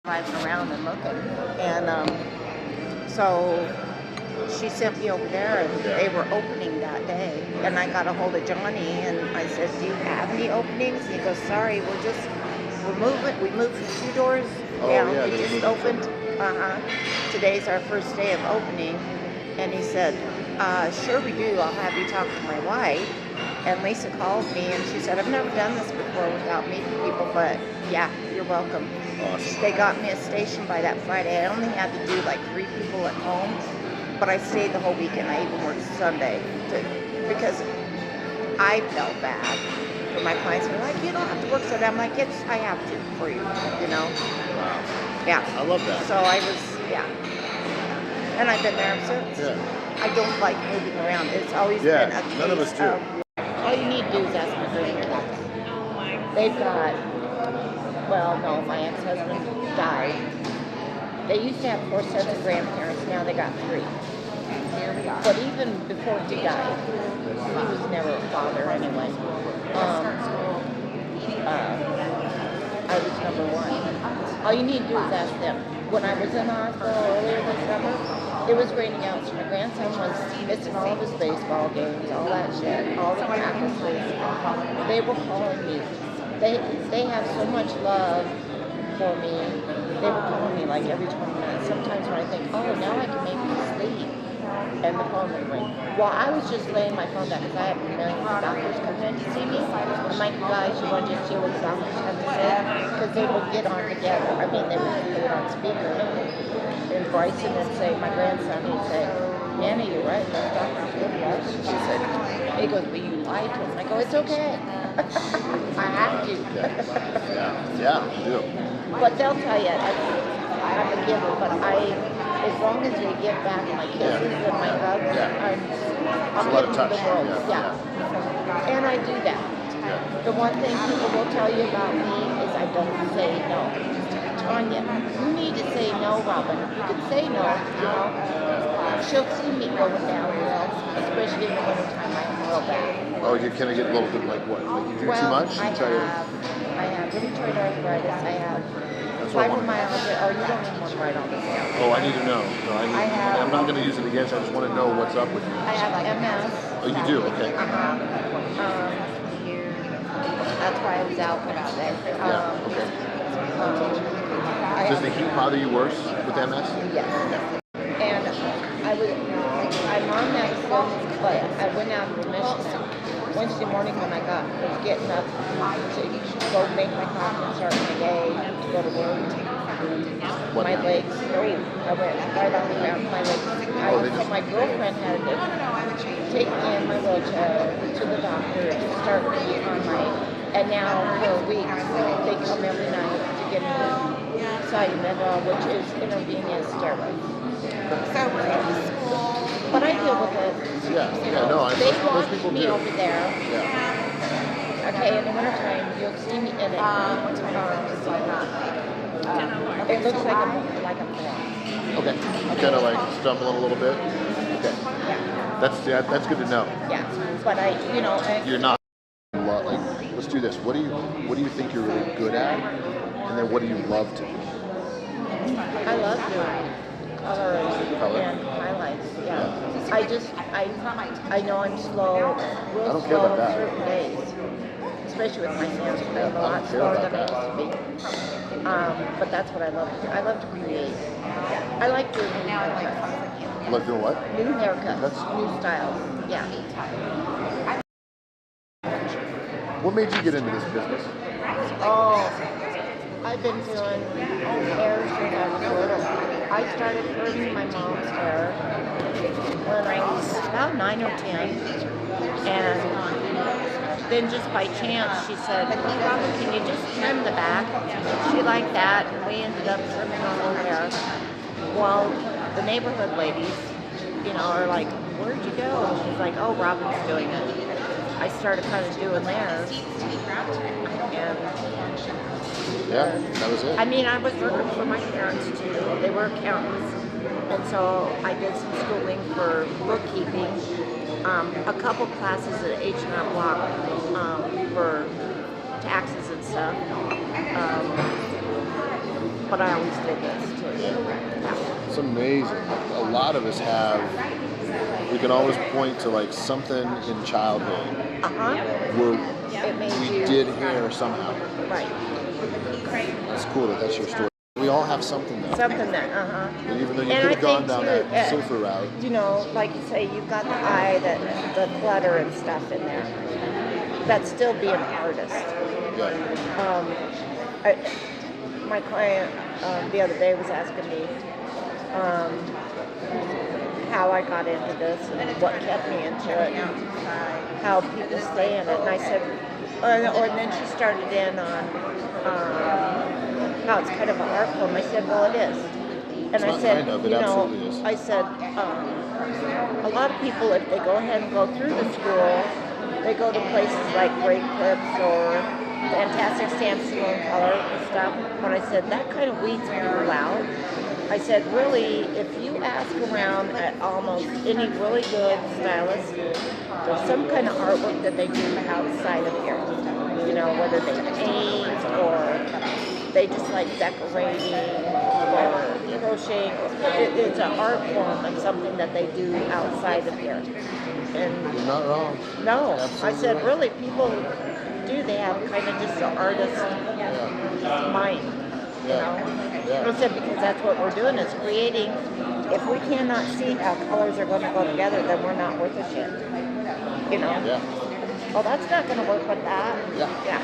driving around and looking. And so she sent me over there, and they were opening that day. And I got a hold of Johnny, and I said, "Do you have any openings?" And he goes, "Sorry, we're moving. We moved from 2 doors down. We just opened. Today's our first day of opening." And he said, "Sure we do. I'll have you talk to my wife." And Lisa called me, and she said, "I've never done this before without meeting people, but yeah, you're welcome." Awesome. They got me a station by that Friday. I only had to do like 3 people at home, but I stayed the whole weekend. I even worked Sunday because I felt bad for my clients. They're like, "You don't have to work Sunday." I'm like, I have to for you, you know? Wow. Yeah. I love that. So I was, and I've been there since. Yeah. I don't like moving around. It's always been a case none of us do. All you need to do is ask my grandkids. They've got, well, no, my ex-husband died. They used to have 4 sets of grandparents. Now they got 3. But even before he died, he was never a father anyway. I was number 1. All you need to do is ask them. When I was in the hospital earlier this summer, it was raining out, so my grandson was missing all of his baseball games, all that shit, all the practices. They were calling me. They have so much love for me. They were calling me like every 20 minutes. Sometimes when I think, oh, now I can maybe sleep, and the phone would ring. Well, I was just laying my phone down because I have millions of doctors coming in to see me. I'm like, "Guys, you want to just hear what the doctors have to say?" Because they would get on together. I mean, they would put it on speaker. And Bryson would say, my grandson, he'd say, "Nana, you're right, those doctors would love you." She said, he goes, "But you lied to him." I go, "It's okay." I have to. Yeah, you do. But they'll tell you, I'm a giver, but as long as they give back my kisses and my hugs, I'll give them the world. And I do that. The one thing people will tell you about me is I don't say no. Tanya, you need to say no, Robin. You can say no, you know. She'll see me going downhill, especially in the wintertime. I'm real bad. Oh, you kind of get a little bit like what? Like you do too much? I have rheumatoid arthritis. I have fibromyalgia. Oh, you don't even want to write all this down. Oh, I need to know. No, I'm not going to use it again, so I just want to know what's up with you. I have MS. Oh, you do? Okay. That's why I was out today. Does the heat bother you worse with MS? Yes. And I'm on medicine, but I went out of remission Wednesday morning when I was getting up to go make my coffee and start my day, to go to work. My legs, I went right on the ground. My legs. My girlfriend had to take me in my wheelchair to the doctor to start me on and now for a week they come every night to get me Cytomedrol, which is intravenous steroids. But I deal with it. They watch me over there. Okay, in the wintertime, you'll see me in it. It looks like a ball. Okay. You kind of like stumbling a little bit? Okay. That's good to know. Yeah. But you're not. Like, let's do this. What do you think you're really good at? And then what do you love to do? I love doing color and highlights. I know I'm slow, real slow on certain days, especially with my hands. I'm a lot slower than I used to be. But that's what I love to do. I love to create. I like doing new haircuts. You like doing what? New haircuts, new styles. Yeah. What made you get into this business? Oh, I've been doing hair since I was little. I started curling my mom's hair when I was about 9 or 10. And then just by chance, she said, "Hey, Robin, can you just trim the back?" She liked that, and we ended up trimming our whole hair. Well, the neighborhood ladies, are like, "Where'd you go?" And she's like, "Oh, Robin's doing it." I started kind of doing theirs. And that was it. I mean, I was working for my parents too. They were accountants. And so I did some schooling for bookkeeping, a couple classes at H&R Block for taxes and stuff. but I always did this too. Yeah. It's amazing. A lot of us have. We can always point to like something in childhood where It made we you did hair somehow. right. That's cool that that's your story. We all have something though. Something that, And even though you And could I have gone think down too, that safer route. you know, like you say, you've got the eye, the clutter and stuff in there. That's still being an artist. Yeah. My client the other day was asking me how I got into this and what kept me into it and how people stay in it. And I said, and then she started in on how it's kind of an art form. I said, well, it is. And It's I not said, kind of, it you know, absolutely is. I said, a lot of people, if they go ahead and go through the school, they go to places like Great Clips or Fantastic Stamp Salon Color and stuff. But I said, that kind of weeds people out. I said, really, if you ask around at almost any really good stylist, there's some kind of artwork that they do outside of here. You know, whether they paint or they just like decorating or crocheting. It's an art form of something that they do outside of here. And You're not wrong. no, Absolutely I said, right. really, people do. They have kind of just an artist mind. You know? I said, because that's what we're doing is creating. If we cannot see how colors are going to go together, then we're not worth a shit. You know? Yeah. Well, that's not going to work with that. Yeah. Yeah.